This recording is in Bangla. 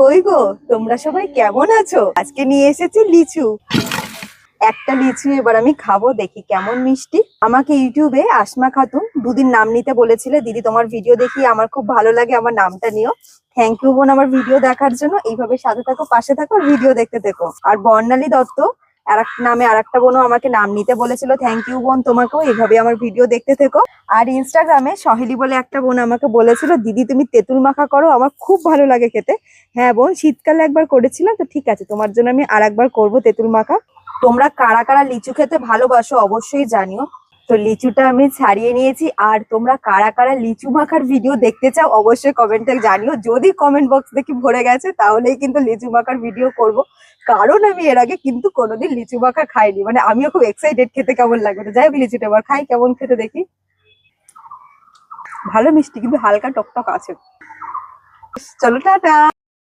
কই গো, তোমরা সবাই কেমন আছো? আজকে নিয়ে এসেছি লিচু। একটা লিচু এবার আমি খাবো, দেখি কেমন মিষ্টি। আমাকে ইউটিউবে আসমা খাতুন দুদিন নাম নিতে বলেছিলে, দিদি তোমার ভিডিও দেখি আমার খুব ভালো লাগে, আমার নামটা নিও। থ্যাংক ইউ বোন আমার ভিডিও দেখার জন্য। এইভাবে সাথে থাকো, পাশে থাকো, ভিডিও দেখতে থেকো। আর বর্ণালী দত্ত আরেকটা বোনও আমাকে নাম নিতে বলেছিল, থ্যাংক ইউ বোন তোমাকেও, এইভাবে আমার ভিডিও দেখতে থেকো। আর ইনস্টাগ্রামে সহেলি বলে একটা বোন আমাকে বলেছিল, দিদি তুমি তেঁতুল মাখা করো, আমার খুব ভালো লাগে খেতে। হ্যাঁ বোন, শীতকালে একবার করেছিলাম, তো ঠিক আছে, তোমার জন্য আমি আরেকবার করবো তেঁতুল মাখা। তোমরা কারা কারা লিচু খেতে ভালোবাসো অবশ্যই জানিও। তো লিচুটা আমি ছাড়িয়ে নিয়েছি, আর তোমরা কারা কারা লিচু মাখার ভিডিও দেখতে চাও অবশ্যই কমেন্টে জানিও। যদি কমেন্ট বক্স দেখি ভরে গেছে তাহলেই কিন্তু লিচু মাখার ভিডিও করব, কারণ আমি এর আগে কিন্তু কোনোদিন লিচু মাখা খাইনি। মানে আমিও খুব এক্সাইটেড খেতে কেমন লাগবে। তো যাই হোক, লিচুটা এবার খাই, কেমন খেতে দেখি। ভালো মিষ্টি, কিন্তু হালকা টকটক আছে। চলো টাটা।